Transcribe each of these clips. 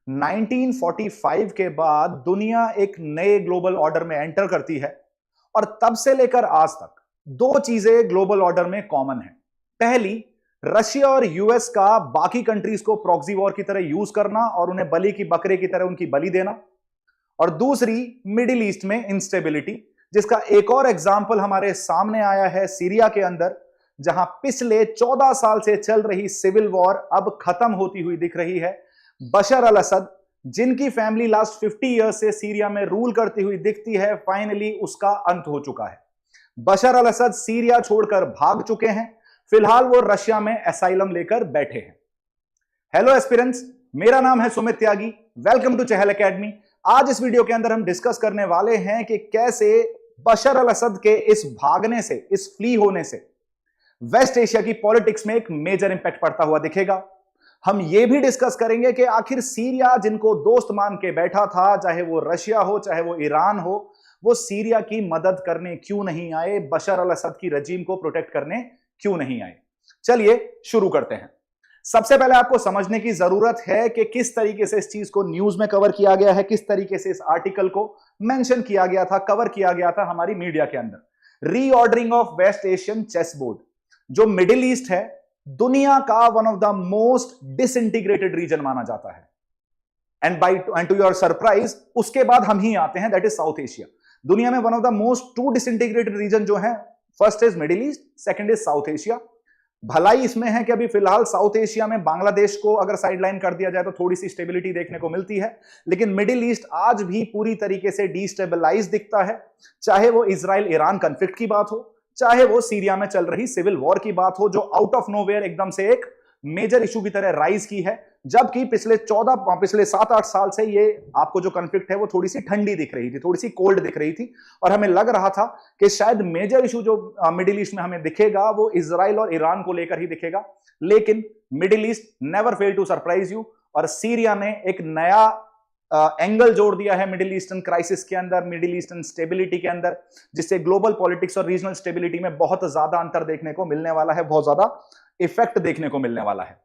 1945 के बाद दुनिया एक नए ग्लोबल ऑर्डर में एंटर करती है और तब से लेकर आज तक दो चीजें ग्लोबल ऑर्डर में कॉमन है। पहली, रशिया और यूएस का बाकी कंट्रीज को प्रॉक्सी वॉर की तरह यूज करना और उन्हें बलि की बकरे की तरह उनकी बलि देना। और दूसरी, मिडिल ईस्ट में इंस्टेबिलिटी, जिसका एक और एग्जाम्पल हमारे सामने आया है सीरिया के अंदर, जहां पिछले 14 साल से चल रही सिविल वॉर अब खत्म होती हुई दिख रही है। बशर अल असद, जिनकी फैमिली लास्ट 50 ईयर्स से सीरिया में रूल करती हुई दिखती है, फाइनली उसका अंत हो चुका है। बशर अल असद सीरिया छोड़कर भाग चुके हैं। फिलहाल वो रशिया में असाइलम लेकर बैठे हैं। हेलो एस्पिरेंट्स, मेरा नाम है Sumit Tyagi. Welcome to Chahal academy. आज इस वीडियो के अंदर हम डिस्कस करने वाले हैं कि कैसे बशर अल असद के इस भागने से, इस फ्ली होने से वेस्ट एशिया की पॉलिटिक्स में एक मेजर इंपैक्ट पड़ता हुआ दिखेगा। हम यह भी डिस्कस करेंगे कि आखिर सीरिया, जिनको दोस्त मान के बैठा था, चाहे वो रशिया हो चाहे वो ईरान हो, वो सीरिया की मदद करने क्यों नहीं आए, बशर अल असद की रजीम को प्रोटेक्ट करने क्यों नहीं आए। चलिए शुरू करते हैं। सबसे पहले आपको समझने की जरूरत है कि किस तरीके से इस चीज को न्यूज में कवर किया गया है, किस तरीके से इस आर्टिकल को मेंशन किया गया था, कवर किया गया था हमारी मीडिया के अंदर। Reordering of West Asian chess board. जो मिडिल ईस्ट है, दुनिया का one of the most disintegrated region माना जाता है। एंड टू योर सरप्राइज, उसके बाद हम ही आते हैं, दैट इज साउथ एशिया। दुनिया में one of the most two disintegrated region जो है, first is middle East, second is South Asia. भलाई इसमें है कि अभी फिलहाल साउथ एशिया में बांग्लादेश को अगर साइडलाइन कर दिया जाए तो थोड़ी सी स्टेबिलिटी देखने को मिलती है, लेकिन मिडिल ईस्ट आज भी पूरी तरीके से डिस्टेबलाइज दिखता है। चाहे वो इजराइल ईरान कॉन्फ्लिक्ट की बात हो, चाहे वो सीरिया में चल रही सिविल वॉर की बात हो, जो आउट ऑफ नोवेयर एकदम से एक मेजर इशू की तरह राइज की है, जबकि पिछले 7-8 साल से ये आपको जो कॉन्फ्लिक्ट है वो थोड़ी सी ठंडी दिख रही थी, थोड़ी सी कोल्ड दिख रही थी, और हमें लग रहा था कि शायद मेजर इशू जो मिडिल ईस्ट में हमें दिखेगा वो इजराइल और ईरान को लेकर ही दिखेगा। लेकिन middle East never fail to surprise you, और सीरिया ने एक नया एंगल जोड़ दिया है मिडिल ईस्टर्न क्राइसिस के अंदर, मिडिल ईस्टर्न स्टेबिलिटी के अंदर, जिससे ग्लोबल पॉलिटिक्स और रीजनल स्टेबिलिटी में बहुत ज्यादा अंतर देखने को मिलने वाला है, बहुत ज्यादा इफेक्ट देखने को मिलने वाला है।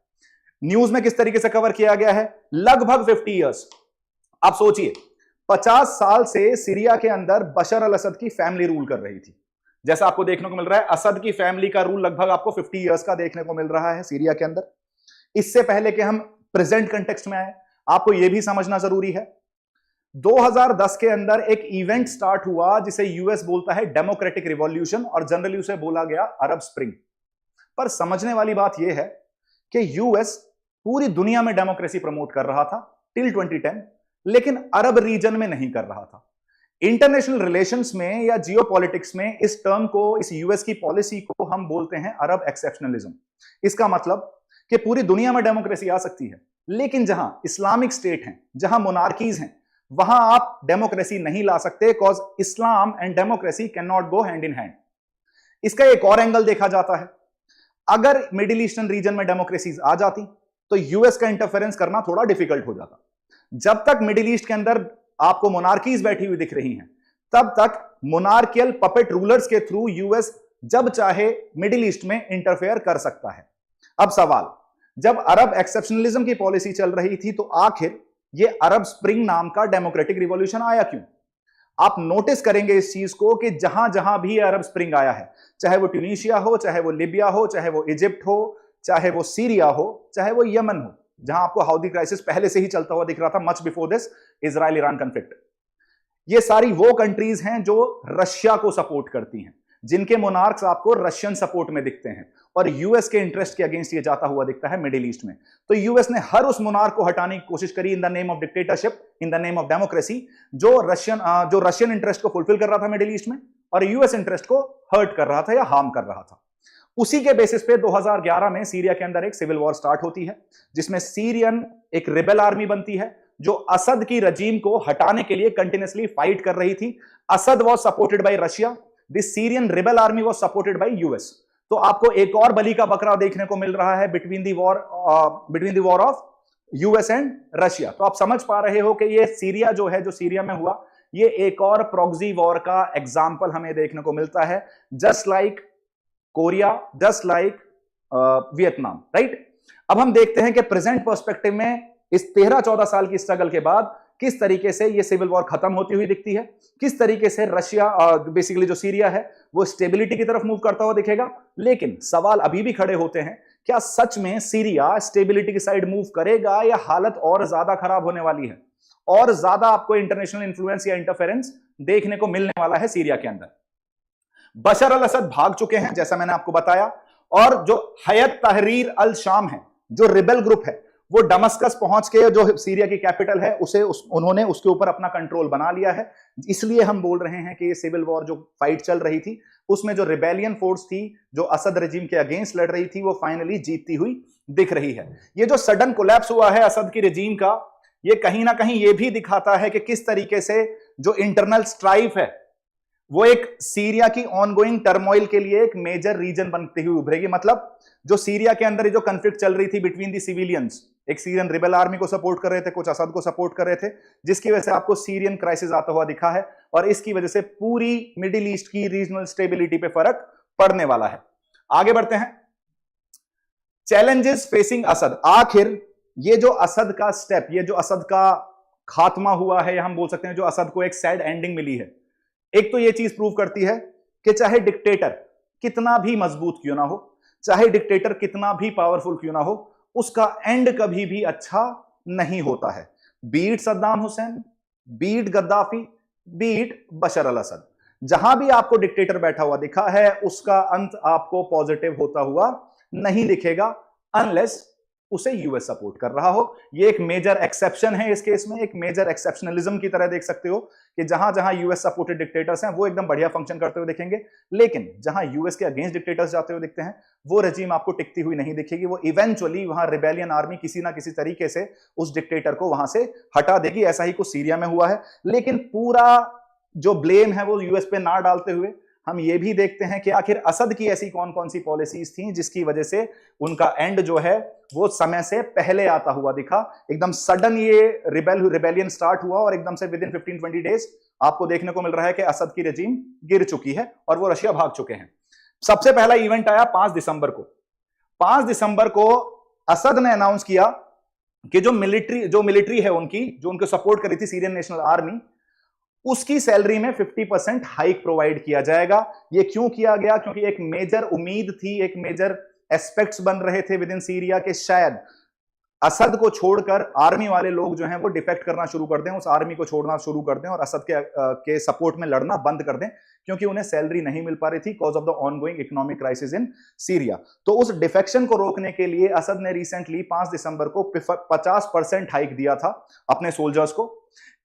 न्यूज में किस तरीके से कवर किया गया है, लगभग 50 इयर्स। आप सोचिए, 50 साल से सीरिया के अंदर बशर अल असद की फैमिली रूल कर रही थी। जैसा आपको देखने को मिल रहा है, असद की फैमिली का रूल लगभग आपको 50 इयर्स का देखने को मिल रहा है सीरिया के अंदर। इससे पहले कि हम प्रेजेंट कंटेक्स्ट में आए, आपको यह भी समझना जरूरी है, 2010 के अंदर एक इवेंट स्टार्ट हुआ जिसे यूएस बोलता है डेमोक्रेटिक रिवॉल्यूशन, और जनरली उसे बोला गया अरब स्प्रिंग। पर समझने वाली बात यह है कि यूएस पूरी दुनिया में डेमोक्रेसी प्रमोट कर रहा था टिल 2010, लेकिन अरब रीजन में नहीं कर रहा था। इंटरनेशनल रिलेशंस में या जियोपॉलिटिक्स में इस टर्म को, इस यूएस की पॉलिसी को हम बोलते हैं अरब एक्सेप्शनलिज्म। इसका मतलब कि पूरी दुनिया में डेमोक्रेसी आ सकती है, लेकिन जहां इस्लामिक स्टेट हैं, जहां मोनार्कीज हैं, वहां आप डेमोक्रेसी नहीं ला सकते, because Islam and democracy can not go hand in hand. इसका एक और एंगल देखा जाता है, अगर मिडिल ईस्टर्न रीजन में डेमोक्रेसीज आ जाती तो यूएस का इंटरफेरेंस करना थोड़ा डिफिकल्ट हो जाता। जब तक मिडिल ईस्ट के अंदर आपको मोनार्कीज बैठी हुई दिख रही हैं, तब तक मोनार्कियल पपेट रूलर्स के थ्रू यूएस जब चाहे मिडिल ईस्ट में इंटरफेयर कर सकता है। अब सवाल, जब अरब एक्सेप्शनलिज्म की पॉलिसी चल रही थी, तो आखिर यह अरब स्प्रिंग नाम का डेमोक्रेटिक रिवॉल्यूशन आया क्यों? आप नोटिस करेंगे इस चीज को कि जहां जहां भी अरब स्प्रिंग आया है, चाहे वो ट्यूनीशिया हो, चाहे वो लिबिया हो, चाहे वो इजिप्ट हो, चाहे वो सीरिया हो, चाहे वो यमन हो, जहां आपको हाउदी क्राइसिस पहले से ही चलता हुआ दिख रहा था, much before this Israel Iran conflict. ये सारी वो कंट्रीज हैं जो रशिया को सपोर्ट करती हैं, जिनके मोनार्क्स आपको रशियन सपोर्ट में दिखते हैं, और यूएस के इंटरेस्ट के अगेंस्ट ये जाता हुआ दिखता है मिडिल ईस्ट में। तो यूएस ने हर उस मोनार्क को हटाने की कोशिश करी in the name of dictatorship, in the name of democracy, जो रशियन इंटरेस्ट को फुलफिल कर रहा था मिडिल ईस्ट में, और यूएस इंटरेस्ट को हर्ट कर रहा था या हार्म कर रहा था। उसी के बेसिस पे 2011 में सीरिया के अंदर एक सिविल वॉर स्टार्ट होती है, जिसमें सीरियन एक रिबेल आर्मी बनती है जो असद की रजीम को हटाने के लिए कंटिन्यूअसली फाइट कर रही थी। Asad was supported by Russia, this Syrian rebel army was supported by US. तो आपको एक और बलि का बकरा देखने को मिल रहा है between the war of US and Russia. तो आप समझ पा रहे हो कि ये सीरिया जो है, जो सीरिया में हुआ, ये एक और प्रॉक्सी वॉर का एग्जाम्पल हमें देखने को मिलता है, just like Korea, just like Vietnam, right. अब हम देखते हैं कि प्रेजेंट पर्सपेक्टिव में इस 13-14 साल की स्ट्रगल के बाद किस तरीके से ये सिविल वॉर खत्म होती हुई दिखती है, किस तरीके से रशिया बेसिकली जो सीरिया है वो स्टेबिलिटी की तरफ मूव करता हुआ दिखेगा। लेकिन सवाल अभी भी खड़े होते हैं, क्या सच में सीरिया स्टेबिलिटी की साइड मूव करेगा या हालत और ज्यादा खराब होने वाली है, और ज्यादा आपको इंटरनेशनल इंफ्लुएंस या इंटरफेरेंस देखने को मिलने वाला है सीरिया के अंदर। बशर अल असद भाग चुके हैं जैसा मैंने आपको बताया, और जो हयत तहरीर अल शाम है, जो रिबेल ग्रुप है, वो दमस्कस पहुंच के जो सीरिया की कैपिटल है उन्होंने उसके ऊपर अपना कंट्रोल बना लिया है। इसलिए हम बोल रहे हैं कि ये सिविल वॉर जो फाइट चल रही थी उसमें जो रिबेलियन फोर्स थी जो असद रजीम के अगेंस्ट लड़ रही थी वो फाइनली जीतती हुई दिख रही है। ये जो सडन कोलैप्स हुआ है असद की रजीम का, ये कहीं ना कहीं ये भी दिखाता है कि किस तरीके से जो इंटरनल स्ट्राइफ है वो एक सीरिया की ऑनगोइंग टर्मोइल के लिए एक मेजर रीजन बनती हुई उभरेगी। मतलब जो सीरिया के अंदर जो कॉन्फ्लिक्ट चल रही थी बिटवीन दी सिविलियंस, एक सीरियन रिबेल आर्मी को सपोर्ट कर रहे थे, कुछ असद को सपोर्ट कर रहे थे, जिसकी वजह से आपको सीरियन क्राइसिस आता हुआ दिखा है, और इसकी वजह से पूरी मिडिल ईस्ट की रीजनल स्टेबिलिटी पे फर्क पड़ने वाला है। आगे बढ़ते हैं, चैलेंजेस फेसिंग असद। आखिर ये जो असद का स्टेप, ये जो असद का खात्मा हुआ है, या हम बोल सकते हैं जो असद को एक सैड एंडिंग मिली है, एक तो ये चीज प्रूव करती है कि चाहे डिक्टेटर कितना भी मजबूत क्यों ना हो, चाहे डिक्टेटर कितना भी पावरफुल क्यों ना हो, उसका एंड कभी भी अच्छा नहीं होता है। Beat Saddam Hussein, beat Gaddafi, beat Bashar al Assad, जहां भी आपको डिक्टेटर बैठा हुआ दिखा है उसका अंत आपको पॉजिटिव होता हुआ नहीं दिखेगा, अनलेस उसे यूएस सपोर्ट कर रहा हो। ये एक मेजर एक्सेप्शन है इस केस में, एक मेजर एक्सेप्शनलिज्म की तरह देख सकते हो कि जहां जहां यूएस सपोर्टेड डिक्टेटर्स हैं वो एकदम बढ़िया फंक्शन करते हुए दिखेंगे, लेकिन जहां यूएस के अगेंस्ट डिक्टेटर्स जाते हुए दिखते हैं वो रजीम आपको टिकती हुई नहीं दिखेगी। वो इवेंचुअली वहां रिबेलियन आर्मी किसी ना किसी तरीके से उस डिक्टेटर को वहां से हटा देगी। ऐसा ही कुछ सीरिया में हुआ है, लेकिन पूरा जो ब्लेम है वो यूएस पे ना डालते हुए हम ये भी देखते हैं कि आखिर असद की ऐसी कौन कौन सी पॉलिसीज थी जिसकी वजह से उनका एंड जो है वो समय से पहले आता हुआ दिखा। एकदम सडन ये रिबेलियन स्टार्ट हुआ और एकदम से विद इन 15-20 डेज आपको देखने को मिल रहा है कि असद की रजीम गिर चुकी है और वो रशिया भाग चुके हैं। सबसे पहला इवेंट आया 5 दिसंबर को। 5 दिसंबर को असद ने अनाउंस किया कि जो मिलिट्री है उनकी, जो उनको सपोर्ट करी थी सीरियन नेशनल आर्मी, उसकी सैलरी में 50% हाइक प्रोवाइड किया जाएगा। ये क्यों किया गया? क्योंकि एक मेजर उम्मीद थी, एक मेजर एस्पेक्ट्स बन रहे थे विद इन सीरिया के शायद असद को छोड़कर आर्मी वाले लोग जो हैं वो डिफेक्ट करना शुरू कर दें, उस आर्मी को छोड़ना शुरू कर दें और असद के सपोर्ट में लड़ना बंद कर दें, क्योंकि उन्हें सैलरी नहीं मिल पा रही थी cause of the ongoing economic crisis in Syria. तो उस डिफेक्शन को रोकने के लिए असद ने रिसेंटली 5 दिसंबर को 50% हाइक दिया था अपने सोल्जर्स को।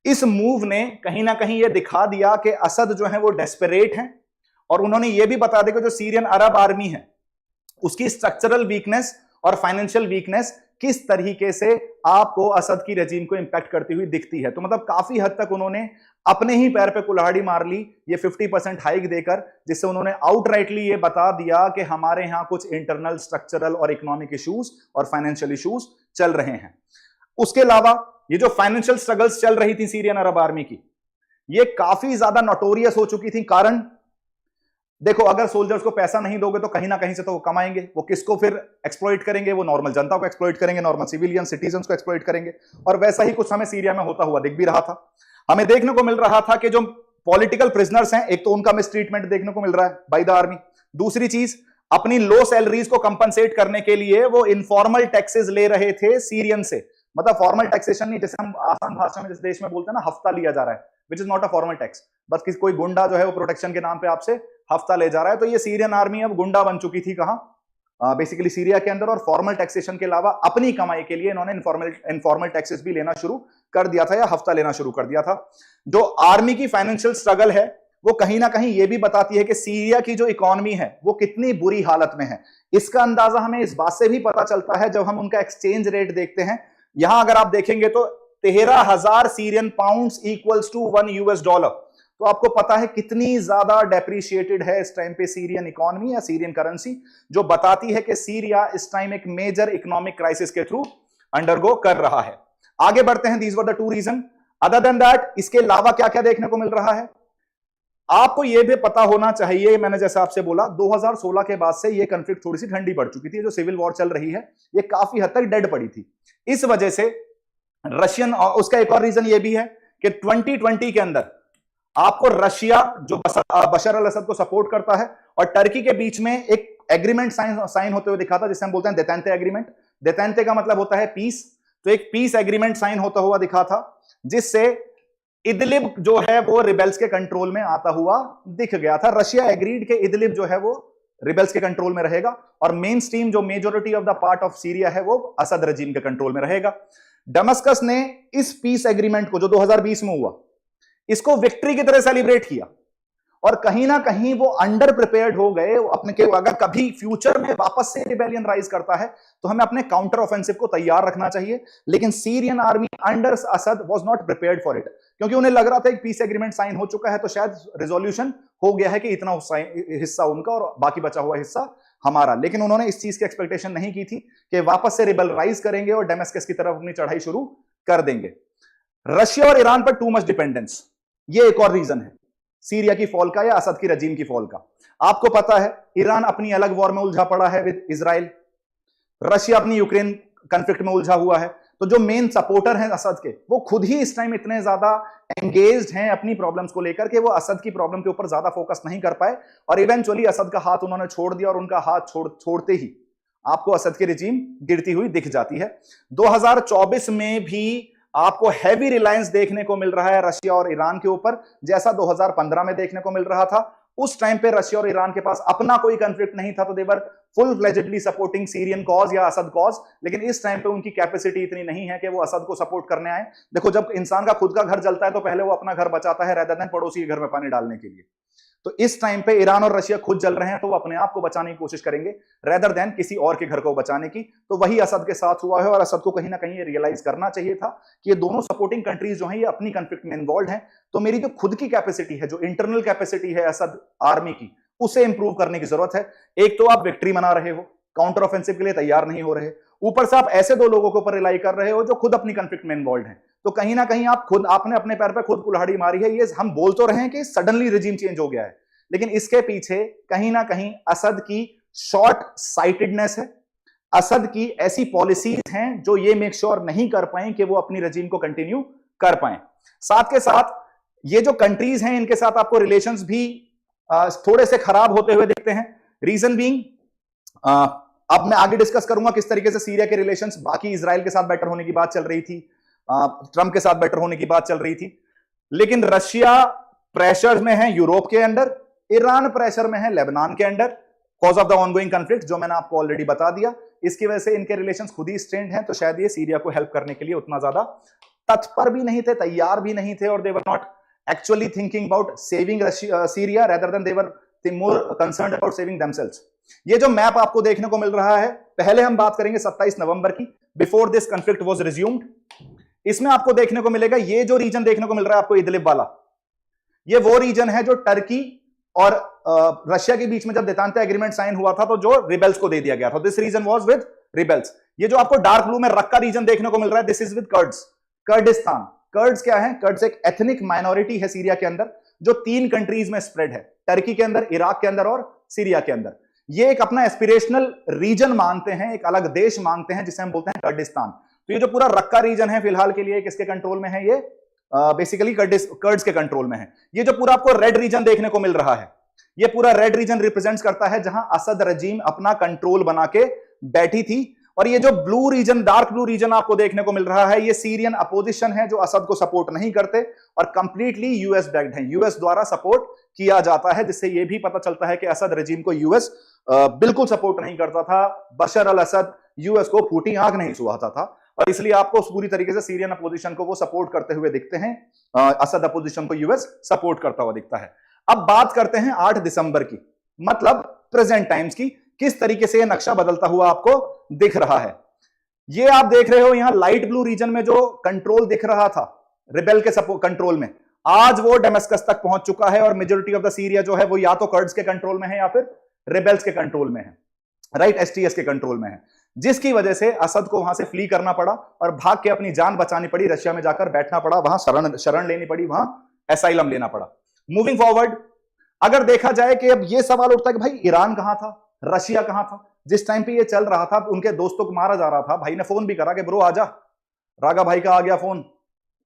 इस मूव ने कहीं ना कहीं यह दिखा दिया कि असद जो है वो डेस्परेट हैं, और उन्होंने यह भी बता दिया कि जो सीरियन अरब आर्मी है उसकी स्ट्रक्चरल वीकनेस और फाइनेंशियल वीकनेस किस तरीके से आपको असद की रजीम को इंपैक्ट करती हुई दिखती है। तो मतलब काफी हद तक उन्होंने अपने ही पैर पे कुल्हाड़ी मार ली ये 50% हाइक देकर, जिससे उन्होंने आउटराइटली ये बता दिया कि हमारे यहां कुछ इंटरनल स्ट्रक्चरल और इकोनॉमिक इश्यूज और फाइनेंशियल इश्यूज चल रहे हैं। उसके अलावा ये जो फाइनेंशियल स्ट्रगल्स चल रही थी सीरियन अरब आर्मी की, ये काफी ज्यादा नोटोरियस हो चुकी थी। कारण देखो, अगर सोल्जर्स को पैसा नहीं दोगे तो कहीं ना कहीं से तो वो कमाएंगे, वो किसको फिर एक्सप्लॉइट करेंगे? वो नॉर्मल जनता को एक्सप्लॉइट करेंगे, नॉर्मल सिविलियन सिटीजन्स को एक्सप्लॉइट करेंगे। और वैसा ही कुछ हमें सीरिया में होता हुआ दिख भी रहा था। हमें देखने को मिल रहा था कि जो पॉलिटिकल प्रिजनर्स हैं, एक तो उनका मिसट्रीटमेंट देखने को मिल रहा है बाय द आर्मी, दूसरी चीज अपनी लो सैलरीज को कंपनसेट करने के लिए वो इनफॉर्मल टैक्सेस ले रहे थे सीरियन से। मतलब फॉर्मल टैक्सेशन नहीं, जैसे हम आसान भाषा में जिस देश में बोलते हैं ना, हफ्ता लिया जा रहा है, which is not a formal tax. बस किसी कोई गुंडा जो है वो प्रोटेक्शन के नाम पे आपसे हफ्ता ले जा रहा है। तो ये सीरियन आर्मी अब गुंडा बन चुकी थी कहां? बेसिकली सीरिया के अंदर। और फॉर्मल टैक्सेशन के अलावा अपनी कमाई के लिए इन्होंने इनफॉर्मल टैक्सेस भी लेना शुरू कर दिया था, या हफ्ता लेना शुरू कर दिया था। जो आर्मी की फाइनेंशियल स्ट्रगल है वो कहीं ना कहीं ये भी बताती है कि सीरिया की जो इकोनॉमी है वो कितनी बुरी हालत में है। इसका अंदाजा हमें इस बात से भी पता चलता है जब हम उनका एक्सचेंज रेट देखते हैं। यहां अगर आप देखेंगे तो 13,000 सीरियन पाउंड्स इक्वल्स टू $1। तो आपको पता है कितनी ज्यादा डेप्रिशिएटेड है इस टाइम पे सीरियन इकोनॉमी या सीरियन करेंसी, जो बताती है कि सीरिया इस टाइम एक मेजर इकोनॉमिक क्राइसिस के थ्रू अंडरगो कर रहा है। आगे बढ़ते हैं। These were the 2 region. Other than that, इसके अलावा क्या क्या देखने को मिल रहा है आपको यह भी पता होना चाहिए। मैंने जैसे आपसे बोला 2016 के बाद से यह कॉन्फ्लिक्ट थोड़ी सी ठंडी पड़ चुकी थी। जो सिविल वॉर चल रही है ये काफी हद तक डेड पड़ी थी। इस वजह से रशियन, और उसका एक और रीजन ये भी है कि 2020 के अंदर आपको रशिया जो बशर अल असद को सपोर्ट करता है और टर्की के बीच में एक एग्रीमेंट साइन होते हुए दिखा था, जिसे हम बोलते हैं देतेंते एग्रीमेंट। देतेंते का मतलब होता है पीस। तो एक पीस एग्रीमेंट साइन होता हुआ दिखा था, जिससे इदलिब जो है वो रिबेल्स के कंट्रोल में आता हुआ दिख गया था। रशिया एग्रीड के इदलिब जो है वो रिबेल्स के कंट्रोल में रहेगा और मेन स्ट्रीम जो majority of the part of Syria है वो असद रजीम के कंट्रोल में रहेगा। दमस्कस ने इस पीस एग्रीमेंट को जो 2020 में हुआ, इसको विक्ट्री की तरह सेलिब्रेट किया और कहीं ना कहीं वो अंडर प्रिपेयर्ड हो गए अपने के। अगर कभी फ्यूचर में वापस से रिबेलियन राइज करता है तो हमें अपने काउंटर ऑफेंसिव को तैयार रखना चाहिए। लेकिन Syrian army under Asad was not prepared for it, क्योंकि उन्हें लग रहा था एक पीस एग्रीमेंट साइन हो चुका है तो शायद रिजोल्यूशन हो गया है कि इतना हिस्सा उनका और बाकी बचा हुआ हिस्सा हमारा। लेकिन उन्होंने इस चीज की एक्सपेक्टेशन नहीं की थी कि वापस से रिबेल राइज करेंगे और डेमेस्कस की तरफ अपनी चढ़ाई शुरू कर देंगे। रशिया और ईरान पर टू मच डिपेंडेंस, ये एक और रीजन है सीरिया की फॉल का या असद की रजीम की फॉल का। आपको पता है ईरान अपनी अलग वॉर में उलझा पड़ा है विद इजराइल, रशिया अपनी यूक्रेन कॉन्फ्लिक्ट में उलझा हुआ है। तो जो मेन सपोर्टर हैं असद के, वो खुद ही इस टाइम इतने ज्यादा एंगेज्ड हैं अपनी प्रॉब्लम्स को लेकर के वो असद की प्रॉब्लम के ऊपर ज्यादा फोकस नहीं कर पाए और इवेंचुअली असद का हाथ उन्होंने छोड़ दिया और उनका हाथ छोड़ते ही आपको असद की रजीम गिरती हुई दिख जाती है। 2024 में भी आपको हैवी रिलायंस देखने को मिल रहा है रशिया और ईरान के ऊपर, जैसा 2015 में देखने को मिल रहा था। उस टाइम पे रशिया और ईरान के पास अपना कोई कॉन्फ्लिक्ट नहीं था तो they were full fledgedly supporting Syrian cause या असद कॉज। लेकिन इस टाइम पे उनकी कैपेसिटी इतनी नहीं है कि वो असद को सपोर्ट करने आए। देखो, जब इंसान का खुद का घर जलता है तो पहले वो अपना घर बचाता है रेदर देन पड़ोसी के घर में पानी डालने के लिए। तो इस टाइम पे ईरान और रशिया खुद जल रहे हैं तो वो अपने आप को बचाने की कोशिश करेंगे रेदर देन किसी और के घर को बचाने की। तो वही असद के साथ हुआ है और असद को कहीं ना कहीं रियलाइज करना चाहिए था कि ये दोनों सपोर्टिंग कंट्रीज जो हैं ये अपनी कॉन्फ्लिक्ट में इन्वॉल्व हैं। तो मेरी जो खुद की कैपेसिटी है, जो इंटरनल कैपेसिटी है असद आर्मी की, उसे इंप्रूव करने की जरूरत है। एक तो आप विक्ट्री मना रहे हो, काउंटर ऑफेंसिव के लिए तैयार नहीं हो रहे, ऊपर से आप ऐसे दो लोगों के ऊपर रिलाई कर रहे हो जो खुद अपनी कॉन्फ्लिक्ट में इन्वॉल्व हैं। तो कहीं ना कहीं आपने अपने पैर पर खुद कुल्हाड़ी मारी है। ये हम बोल तो रहे हैं कि सडनली रिजीम चेंज हो गया है, लेकिन इसके पीछे कहीं ना कहीं असद की शॉर्ट साइटेडनेस है, असद की ऐसी पॉलिसीज हैं जो ये मेक श्योर नहीं कर पाए कि वो अपनी रजीम को कंटिन्यू कर पाए। साथ के साथ ये जो कंट्रीज हैं इनके साथ आपको रिलेशंस भी थोड़े से खराब होते हुए दिखते हैं। रीजन बीइंग, अब मैं आगे डिस्कस करूंगा किस तरीके से सीरिया के रिलेशंस बाकी इजराइल के साथ बेटर होने की बात चल रही थी, ट्रंप के साथ बेटर होने की बात चल रही थी, लेकिन रशिया प्रेशर में है यूरोप के अंडर, ईरान प्रेशर में है लेबनान के under cause of the ongoing conflict, जो मैंने आपको ऑलरेडी बता दिया। इसकी वजह से इनके रिलेशंस खुद ही स्ट्रेंड हैं। तो शायद ये सीरिया को हेल्प करने के लिए उतना ज्यादा तत्पर भी नहीं थे, तैयार भी नहीं थे, और they were not actually thinking about saving Syria rather than they were more concerned about saving themselves. ये जो मैप आपको देखने को मिल रहा है, पहले हम बात करेंगे 27 नवंबर की, before this conflict was resumed. इसमें आपको देखने को मिलेगा ये जो रीजन देखने को मिल रहा है आपको इदलिब वाला, ये वो रीजन है जो टर्की और रशिया के बीच में जब देतांते एग्रीमेंट साइन हुआ था तो जो रिबेल्स को दे दिया गया था। This region was with rebels. ये जो आपको डार्क ब्लू में रक्का रीजन देखने को मिल रहा है, this is with Kurds, Kurdistan. Kurds क्या है? कर्ड्स एक एथनिक माइनॉरिटी है सीरिया के अंदर जो 3 कंट्रीज में स्प्रेड है, टर्की के अंदर, इराक के अंदर और सीरिया के अंदर। ये एक अपना एस्पिरेशनल रीजन मांगते हैं, एक अलग देश मांगते हैं जिसे हम बोलते हैं कर्डिस्तान। तो ये जो पूरा रक्का रीजन है फिलहाल के लिए किसके कंट्रोल में है? ये बेसिकली कर्ड्स के कंट्रोल में है। ये जो पूरा आपको रेड रीजन देखने को मिल रहा है, ये पूरा रेड रीजन रिप्रेजेंट्स करता है जहां असद रजीम अपना कंट्रोल बना के बैठी थी। और ये जो blue region, dark blue region आपको देखने को मिल रहा है, ये सीरियन अपोजिशन है जो असद को सपोर्ट नहीं करते और कंप्लीटली यूएस बैक्ड है, यूएस द्वारा सपोर्ट किया जाता है, जिससे ये भी पता चलता है कि असद रजीम को यूएस बिल्कुल सपोर्ट नहीं करता था। बशर अल असद यूएस को फूटी आंख नहीं सुहाता था और इसलिए आपको पूरी तरीके से सीरियन अपोजिशन को वो सपोर्ट करते हुए दिखते हैं, असद अपोजिशन को यूएस सपोर्ट करता हुआ दिखता है। अब बात करते हैं 8 दिसंबर की, मतलब प्रेजेंट टाइम्स की, किस तरीके से यह नक्शा बदलता हुआ आपको दिख रहा है। ये आप देख रहे हो यहां लाइट ब्लू रीजन में जो कंट्रोल दिख रहा था रिबेल के कंट्रोल में, आज वो डेमस्कस तक पहुंच चुका है और मेजोरिटी ऑफ द सीरिया जो है वो या तो कर्ड्स के कंट्रोल में है या फिर रिबेल्स के कंट्रोल में है, राइट, एसटीएस के कंट्रोल में है, जिसकी वजह से असद को वहां से फ्ली करना पड़ा और भाग के अपनी जान बचानी पड़ी, रशिया में जाकर बैठना पड़ा, वहां शरण लेनी पड़ी, वहां एसाइलम लेना पड़ा। मूविंग फॉरवर्ड, अगर देखा जाए कि अब ये सवाल उठता है कि भाई ईरान कहां था, रशिया कहां था? जिस टाइम पे ये चल रहा था उनके दोस्तों को मारा जा रहा था, भाई ने फोन भी करा कि ब्रो आजा, रागा भाई का आ गया फोन,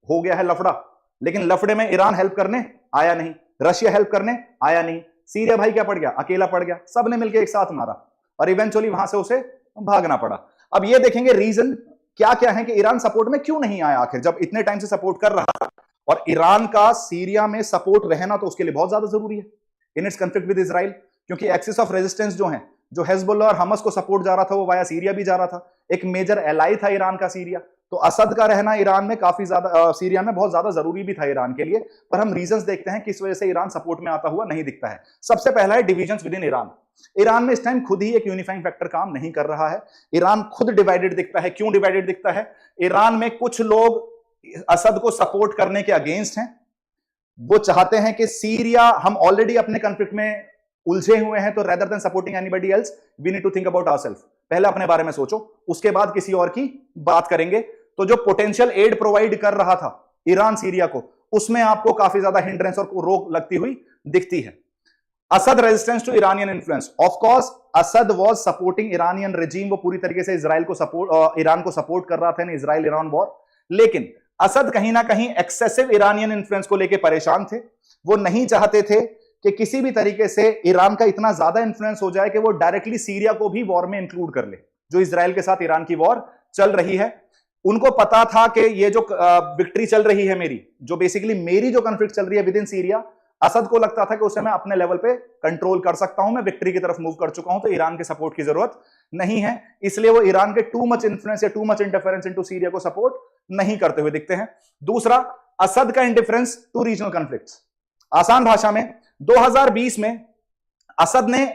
हो गया है लफड़ा। लेकिन लफड़े में ईरान हेल्प करने आया नहीं, रशिया हेल्प करने आया नहीं, सीरिया भाई क्या पड़ गया, अकेला पड़ गया, सबने मिलकर एक साथ मारा और इवेंचुअली वहां से उसे भागना पड़ा। अब ये देखेंगे रीजन क्या क्या है कि ईरान सपोर्ट में क्यों नहीं आया आखिर, जब इतने टाइम से सपोर्ट कर रहा था। और ईरान का सीरिया में सपोर्ट रहना तो उसके लिए बहुत ज्यादा जरूरी है in its conflict with Israel, क्योंकि एक्सिस ऑफ रेजिस्टेंस जो है, जो हेजबुल्लाह और हमस को सपोर्ट जा रहा था वो वाया सीरिया भी जा रहा था, एक मेजर एलाई था ईरान का सीरिया। तो असद का रहना ईरान में काफी ज्यादा, सीरिया में बहुत ज्यादा जरूरी भी था ईरान के लिए। पर हम रीजंस देखते हैं किस वजह से ईरान सपोर्ट में आता हुआ नहीं दिखता है। सबसे पहला है divisions with in Iran. Iran में इस टाइम खुद ही एक यूनिफाइंग फैक्टर काम नहीं कर रहा है, ईरान खुद डिवाइडेड दिखता है। क्यों डिवाइडेड दिखता है? ईरान में कुछ लोग असद को सपोर्ट करने के अगेंस्ट हैं, वो चाहते हैं कि सीरिया, हम ऑलरेडी अपने कॉन्फ्लिक्ट में उलझे हुए हैं, तो rather than supporting anybody else we need to think about ourselves. पहले अपने बारे में सोचो, उसके बाद किसी और की बात करेंगे। तो जो पोटेंशियल एड प्रोवाइड कर रहा था ईरान सीरिया को, उसमें आपको काफी ज्यादा हिंड्रेंस और रोक लगती हुई दिखती है। Assad resistance to Iranian influence, of course Assad was supporting Iranian regime, वो पूरी तरीके से इजराइल को सपोर्ट, ईरान को सपोर्ट कर रहा था इन इजराइल ईरान वॉर। लेकिन असद कहीं ना कहीं एक्सेसिव इरानियन इन्फ्लुएंस को लेकर परेशान थे। वो नहीं चाहते थे कि किसी भी तरीके से ईरान का इतना ज्यादा इन्फ्लुएंस हो जाए कि वो डायरेक्टली सीरिया को भी वॉर में इंक्लूड कर ले, जो इजराइल के साथ ईरान की वॉर चल रही है। उनको पता था कि ये जो विक्ट्री चल रही है मेरी, जो बेसिकली मेरी जो कॉन्फ्लिक्ट चल रही है विद इन सीरिया, असद को लगता था कि उसे मैं अपने लेवल पे कंट्रोल कर सकता हूं, मैं विक्ट्री की तरफ मूव कर चुका हूं, तो ईरान के सपोर्ट की जरूरत नहीं है। इसलिए वो ईरान के टू मच इन्फ्लुएंस या too much interference into Syria को सपोर्ट नहीं करते हुए दिखते हैं। दूसरा, असद का इंडिफरेंस टू रीजनल कॉन्फ्लिक्ट्स। आसान भाषा में 2020 में असद ने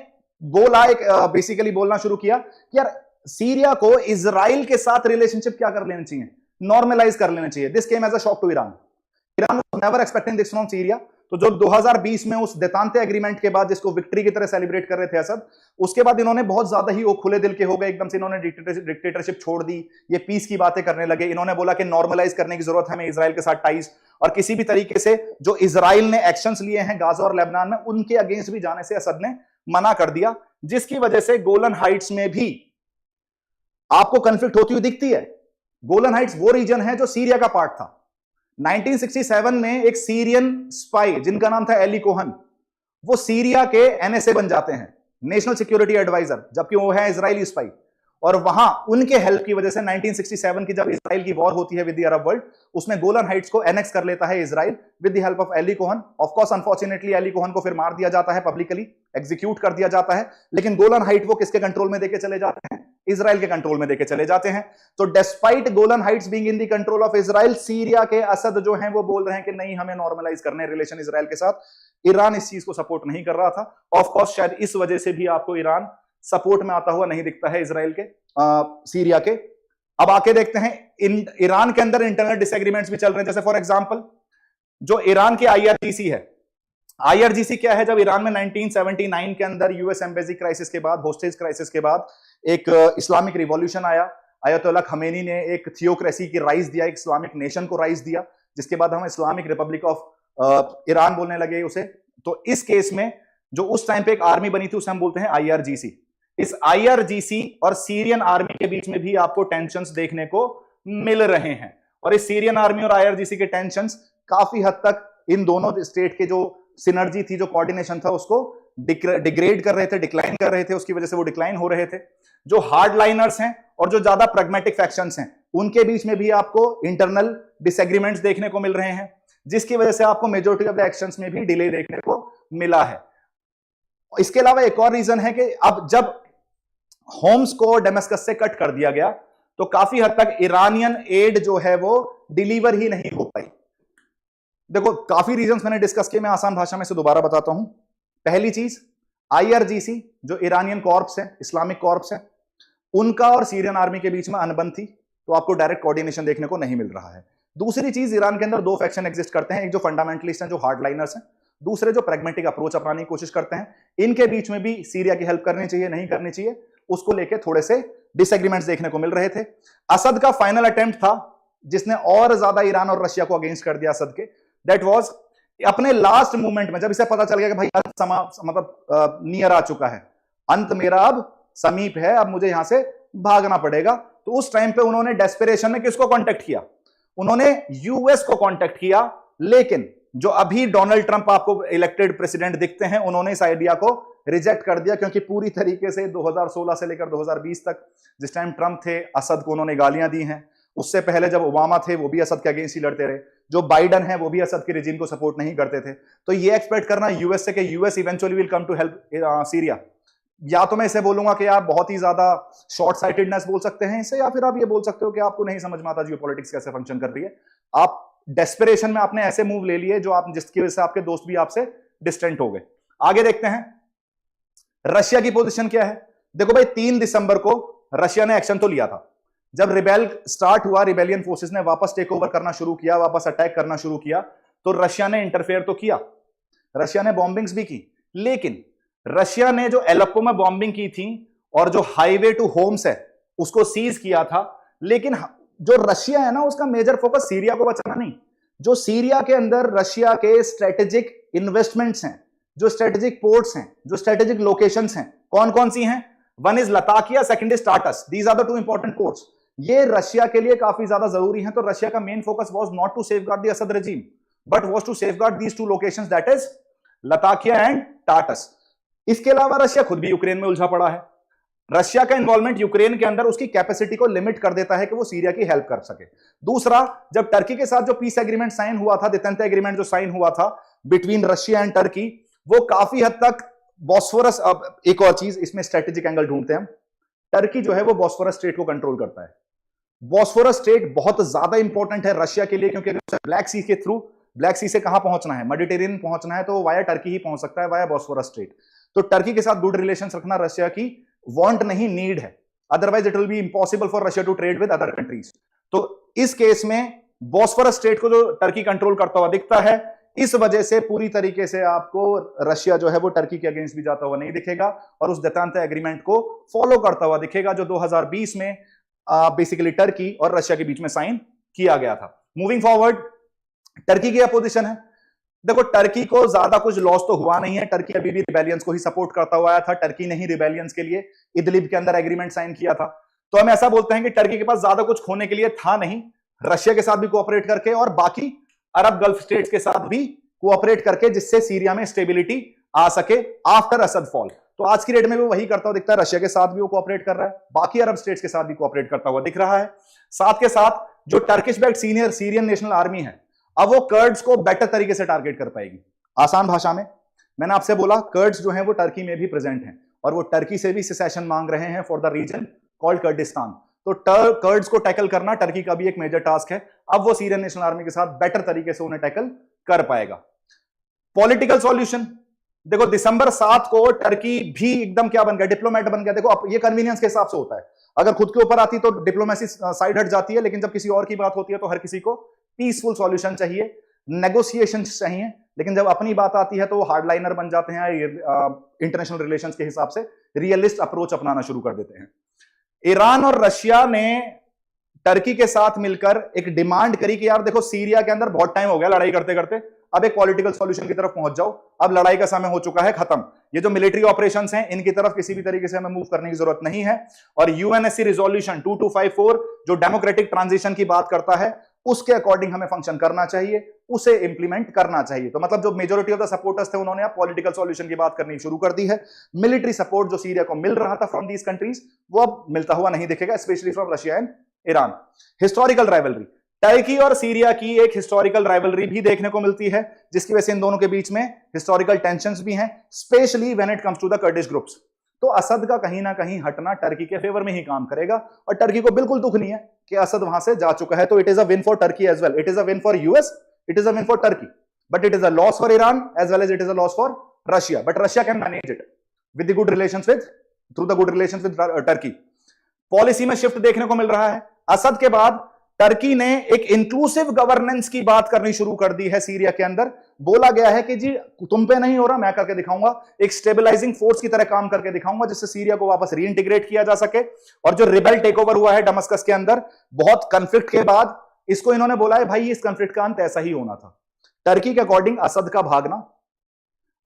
बोला, एक बेसिकली बोलना शुरू किया कि यार सीरिया को इजराइल के साथ रिलेशनशिप क्या कर लेना चाहिए, नॉर्मलाइज कर लेना चाहिए। This came as a shock to Iran. Iran was never expecting this from Syria. तो जो 2020 में उस देतांते एग्रीमेंट के बाद, जिसको विक्ट्री की तरह सेलिब्रेट कर रहे थे असद, उसके बाद इन्होंने बहुत ज्यादा ही वो खुले दिल के हो गए, एकदम से इन्होंने डिक्टेटरशिप छोड़ दी, ये पीस की बातें करने लगे। इन्होंने बोला कि नॉर्मलाइज करने की जरूरत है हमें इजराइल के साथ टाइज, और किसी भी तरीके से जो इजराइल ने एक्शंस लिए हैं गाजा और लेबनान में, उनके अगेंस्ट भी जाने से असद ने मना कर दिया, जिसकी वजह से गोलन हाइट्स में भी आपको कॉन्फ्लिक्ट होती हुई दिखती है। गोलन हाइट्स वो रीजन है जो सीरिया का पार्ट था। 1967 में एक सीरियन स्पाई जिनका नाम था एली कोहन, वो सीरिया के एनएसए बन जाते हैं, नेशनल सिक्योरिटी एडवाइजर, जबकि वो है इजरायली स्पाई। और वहां उनके हेल्प की वजह से 1967 की जब इजराइल की वॉर होती है विद द अरब वर्ल्ड, उसमें गोलन हाइट्स को एनेक्स कर लेता है Israel with the help of Eli Cohen. Of course unfortunately Eli Cohen को फिर मार दिया जाता है, पब्लिकली एग्जीक्यूट कर दिया जाता है। लेकिन गोलन हाइट वो किसके कंट्रोल में देके चले जाते हैं? इजराइल के कंट्रोल में देके चले जाते हैं। तो despite Golan Heights being in the control of Israel, Syria के असद जो हैं वो बोल रहे हैं कि नहीं, हमें नॉर्मलाइज करने रिलेशन इजराइल के साथ। ईरान इस चीज को सपोर्ट नहीं कर रहा था। ऑफ कोर्स शायद इस वजह से भी आपको ईरान सपोर्ट में आता हुआ नहीं दिखता है इजराइल के, सीरिया के। अब आके देखते हैं ईरान के अंदर इंटरनल डिसएग्रीमेंट्स भी चल रहे हैं। जैसे फॉर एग्जांपल जो ईरान की आईआरजीसी है, आईआरजीसी क्या है? जब ईरान में 1979 के अंदर यूएस एम्बेसी क्राइसिस के बाद, होस्टेज क्राइसिस के बाद एक इस्लामिक रिवॉल्यूशन आया, अयतोल्ला खमेनी ने एक थियोक्रेसी की राइज दिया, एक इस्लामिक नेशन को राइज दिया, जिसके बाद हम इस्लामिक रिपब्लिक ऑफ ईरान बोलने लगे उसे। तो इस केस में जो उस टाइम पे एक आर्मी बनी थी उसे हम बोलते हैं आईआरजीसी। इस आईआरजीसी और सीरियन आर्मी के बीच में भी आपको टेंशंस देखने को मिल रहे हैं। और इस सीरियन आर्मी और आईआरजीसी के टेंशंस काफी हद तक इन दोनों स्टेट के जो सिनर्जी थी, जो कोऑर्डिनेशन था, उसको डिग्रेड कर रहे थे, डिक्लाइन कर रहे थे। उसकी वजह से वो डिक्लाइन हो रहे थे। जो हार्ड लाइनर्स हैं और जो ज्यादा प्रैग्मेटिक फैक्शंस हैं, उनके बीच में भी आपको इंटरनल डिसएग्रीमेंट्स देखने को मिल रहे हैं, जिसकी वजह से आपको मेजॉरिटी ऑफ द एक्शंस में भी डिले देखने को मिला है। इसके अलावा एक और रीजन है कि अब जब होम्स को डेमस्कस से कट कर दिया गया, तो काफी हद तक ईरानियन एड जो है वो डिलीवर ही नहीं हो पाई। देखो, काफी रीजंस मैंने डिस्कस किए, मैं आसान भाषा में से दोबारा बताता हूं। पहली चीज, आईआरजीसी जो ईरानियन कॉर्प्स है, इस्लामिक कॉर्प्स है, उनका और सीरियन आर्मी के बीच में अनबन थी, तो आपको डायरेक्ट कोऑर्डिनेशन देखने को नहीं मिल रहा है। दूसरी चीज, ईरान के अंदर दो फैक्शन एग्जिस्ट करते हैं, एक जो फंडामेंटलिस्ट हैं, जो हार्डलाइनर्स हैं, दूसरे जो प्रैग्मेटिक अप्रोच अपनाने की कोशिश करते हैं। इनके बीच में भी सीरिया की हेल्प करनी चाहिए, नहीं करनी चाहिए, उसको लेके थोड़े से डिसएग्रीमेंट्स देखने को मिल रहे थे। असद का फाइनल अटेम्प्ट था जिसने और ज्यादा ईरान और रशिया को अगेंस्ट कर दिया असद के, दैट वाज अपने लास्ट मूवमेंट में, जब इसे पता चल गया कि भाई मतलब नियर आ चुका है, अंत मेरा अब समीप है, अब मुझे यहां से भागना पड़ेगा, तो तो उस टाइम पे उन्होंने डेस्परेशन में किसको कांटेक्ट किया? उन्होंने यूएस को कांटेक्ट किया। लेकिन जो अभी डोनाल्ड ट्रंप आपको इलेक्टेड प्रेसिडेंट दिखते हैं, उन्होंने इस आइडिया को रिजेक्ट कर दिया, क्योंकि पूरी तरीके से 2016 से लेकर 2020 तक जिस टाइम ट्रंप थे, असद को उन्होंने गालियां दी हैं। उससे पहले जब ओबामा थे, वो भी असद के अगेंस्ट ही लड़ते रहे। जो बाइडन है, वो भी असद के रिजीम को सपोर्ट नहीं करते थे। तो ये एक्सपेक्ट करना यूएस से कि US eventually will come to help Syria, या तो मैं इसे बोलूंगा कि आप बहुत ही ज्यादा शॉर्ट साइटेडनेस बोल सकते हैं इसे, या फिर आप ये बोल सकते हो कि आपको नहीं समझ में आता जियोपॉलिटिक्स कैसे फंक्शन कर रही है। आप डेस्परेशन में आपने ऐसे मूव ले लिए जो आप, जिसकी वजह से आपके दोस्त भी आपसे डिस्टेंट हो गए। आगे देखते हैं रशिया की पोजीशन क्या है। देखो भाई, 3 दिसंबर को रशिया ने एक्शन तो लिया था। जब रिबेल स्टार्ट हुआ, रिबेलियन फोर्सेस ने वापस टेक ओवर करना शुरू किया, वापस अटैक करना शुरू किया, तो रशिया ने इंटरफेयर तो किया, रशिया ने बॉम्बिंग्स भी की। लेकिन रशिया ने जो एलेप्पो में बॉम्बिंग की थी और जो हाईवे टू होम्स है उसको सीज किया था। लेकिन जो रशिया है ना, उसका मेजर फोकस सीरिया को बचाना नहीं। जो सीरिया के अंदर रशिया के स्ट्रेटेजिक इन्वेस्टमेंट्स हैं, जो स्ट्रेटेजिक पोर्ट्स हैं, जो स्ट्रेटेजिक लोकेशंस हैं, कौन कौन सी हैं? One is Latakia, second is Tartus. These are the 2 important ports. ये रशिया के लिए काफी ज्यादा जरूरी है। तो रशिया का main focus was not to safeguard the Assad regime, but was to safeguard these 2 locations, that is Latakia and Tartus. इसके अलावा रशिया खुद भी यूक्रेन में उलझा पड़ा है। रशिया का इन्वॉल्वमेंट यूक्रेन के अंदर उसकी कैपेसिटी को लिमिट कर देता है कि वो सीरिया की हेल्प कर सके। दूसरा, जब टर्की के साथ जो पीस एग्रीमेंट साइन हुआ था, दितंते एग्रीमेंट जो साइन हुआ था बिटवीन रशिया एंड टर्की, वो काफी हद तक बॉस्फोरस, अब एक और चीज इसमें स्ट्रेटेजिक एंगल ढूंढते हैं हम, टर्की जो है वो बॉस्फोरस स्ट्रेट को कंट्रोल करता है। बॉस्फोरस स्ट्रेट बहुत ज्यादा इंपॉर्टेंट है रशिया के लिए, क्योंकि ब्लैक सी के थ्रू, ब्लैक सी से कहां पहुंचना है, मेडिटेरियन पहुंचना है, तो वाया टर्की ही पहुंच सकता है, वाया बॉस्फोरस स्ट्रेट। तो टर्की के साथ गुड रिलेशंस रखना रशिया की वांट नहीं, नीड है। Otherwise it will be impossible for Russia to trade with other countries. तो इस केस में बॉस्फोरस स्ट्रेट को जो टर्की कंट्रोल करता हुआ दिखता है, इस वजह से पूरी तरीके से आपको रशिया जो है वो टर्की के अगेंस्ट भी जाता हुआ नहीं दिखेगा और उस देतांते एग्रीमेंट को फॉलो करता हुआ दिखेगा, जो 2020 में बेसिकली टर्की और रशिया के बीच में साइन किया गया था। मूविंग फॉरवर्ड, टर्की की अपोजिशन है। देखो, टर्की को ज्यादा कुछ लॉस तो हुआ नहीं है। टर्की अभी भी रिबेलियंस को ही सपोर्ट करता हुआ आया था। टर्की ने ही रिबेलियंस के लिए इदलिब के अंदर एग्रीमेंट साइन किया था। तो हम ऐसा बोलते हैं कि टर्की के पास ज्यादा कुछ खोने के लिए था नहीं, रशिया के साथ भी कोऑपरेट करके और बाकी अरब गल्फ स्टेट्स के साथ भी कोऑपरेट करके, जिससे सीरिया में स्टेबिलिटी आ सके आफ्टर असद फॉल। तो आज की डेट में भी वही करता हुआ दिखता है, रशिया के साथ भी वो कोऑपरेट कर रहा है, बाकी अरब स्टेट्स के साथ भी कोऑपरेट करता हुआ दिख रहा है। साथ के साथ जो Turkish backed senior Syrian national army है, अब वो कर्ड्स को बेटर तरीके से टारगेट कर पाएगी। आसान भाषा में मैंने आपसे बोला, कर्ड्स जो हैं वो टर्की में भी प्रेजेंट हैं और वो टर्की से भी सेसेशन मांग रहे हैं फॉर द रीजन कॉल्ड कर्डिस्तान। तो कर्ड्स को टैकल करना टर्की का भी एक मेजर टास्क है। अब वो सीरियन नेशनल आर्मी के साथ बेटर तरीके से उन्हें टैकल कर पाएगा। पॉलिटिकल सॉल्यूशन, देखो दिसंबर 7 को टर्की भी एकदम क्या बन गया, डिप्लोमेट बन गया। देखो अब ये कन्वीनियंस के हिसाब से होता है, अगर खुद के ऊपर आती तो डिप्लोमेसी साइड हट जाती है, लेकिन जब किसी और की बात होती है तो हर किसी को पीसफुल सॉल्यूशन चाहिए, नेगोशिएशन चाहिए। लेकिन जब अपनी बात आती है तो वो हार्डलाइनर बन जाते हैं, इंटरनेशनल रिलेशंस के हिसाब से रियलिस्ट अप्रोच अपनाना शुरू कर देते हैं। ईरान और रशिया ने टर्की के साथ मिलकर एक डिमांड करी कि यार देखो, सीरिया के अंदर बहुत टाइम हो गया लड़ाई करते करते, अब एक पॉलिटिकल सॉल्यूशन की तरफ पहुंच जाओ, अब लड़ाई का समय हो चुका है खत्म, ये जो मिलिट्री ऑपरेशंस हैं इनकी तरफ किसी भी तरीके से हमें मूव करने की जरूरत नहीं है। और यूएनएससी रिजोल्यूशन 2254 जो डेमोक्रेटिक ट्रांजिशन की बात करता है, उसके अकॉर्डिंग हमें फंक्शन करना चाहिए, उसे इंप्लीमेंट करना चाहिए। तो मतलब जो मेजोरिटी ऑफ द सपोर्टर्स थे, उन्होंने अब पॉलिटिकल सॉल्यूशन की बात करनी शुरू कर दी है। मिलिट्री सपोर्ट जो सीरिया को मिल रहा था फ्रॉम दीज कंट्रीज, वो अब मिलता हुआ नहीं दिखेगा, specially from Russia and Iran. Historical rivalry, Turkey और सीरिया की एक हिस्टोरिकल राइवलरी भी देखने को मिलती है, जिसकी वजह से इन दोनों के बीच में हिस्टोरिकल टेंशंस भी हैं, especially when it comes to the Kurdish groups. तो असद का कहीं ना कहीं हटना टर्की के फेवर में ही काम करेगा, और टर्की को बिल्कुल दुख नहीं है कि असद वहां से जा चुका है। तो it is a win for Turkey as well, it is a win for US, it is a win for Turkey, but it is a loss for Iran as well as it is a loss for Russia. But Russia can manage it with the good relations with, through the good relations with Turkey. Policy में shift देखने को मिल रहा है। असद के बाद Turkey ने एक इंक्लूसिव गवर्नेंस की बात करनी शुरू कर दी है सीरिया के अंदर। बोला गया है कि जी तुम पे नहीं हो रहा, मैं करके दिखाऊंगा, एक स्टेबलाइजिंग फोर्स की तरह काम करके दिखाऊंगा, जिससे सीरिया को वापस रीइंटीग्रेट किया जा सके। और जो रिबेल टेक ओवर हुआ है दमस्कस के अंदर बहुत कंफ्लिक्ट के बाद, इसको इन्होंने बोला है भाई इस कंफ्लिक्ट का अंत ऐसा ही होना था। टर्की के अकॉर्डिंग असद का भागना,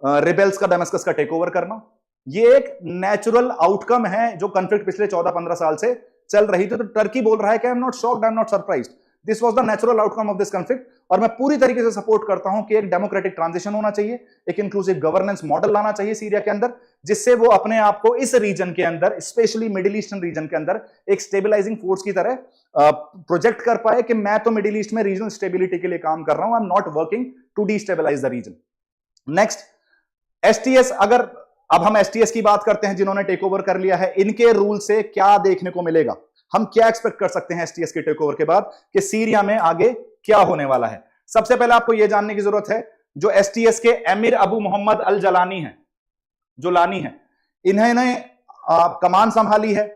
रिबेल्स का दमस्कस का टेक ओवर करना, ये एक नेचुरल आउटकम है जो कंफ्लिक्ट पिछले 14-15 साल से चल रही थी, तो टर्की बोल रहा है कि I am not shocked, I am not surprised, this was the natural outcome of this conflict. और मैं पूरी तरीके से सपोर्ट करता हूं कि एक डेमोक्रेटिक ट्रांजिशन होना चाहिए, एक इंक्लूसिव गवर्नेंस मॉडल लाना चाहिए सीरिया के अंदर, जिससे वो अपने आप को इस रीजन के अंदर, स्पेशली मिडिल ईस्टर्न रीजन के अंदर एक स्टेबलाइजिंग फोर्स की तरह प्रोजेक्ट कर पाए कि मैं तो मिडिल ईस्ट में रीजनल स्टेबिलिटी के लिए काम कर रहा हूं, I am not working to destabilize the region. Next, STS. अगर अब हम एसटीएस की बात करते हैं, जिन्होंने टेक ओवर कर लिया है, इनके रूल से क्या देखने को मिलेगा, हम क्या एक्सपेक्ट कर सकते हैं एसटीएस के टेक ओवर के बाद कि सीरिया में आगे क्या होने वाला है। सबसे पहले आपको यह जानने की जरूरत है, जो एसटीएस के एमिर अबू मोहम्मद अल जलानी है, जोलानी है, इन्होंने कमान संभाली है,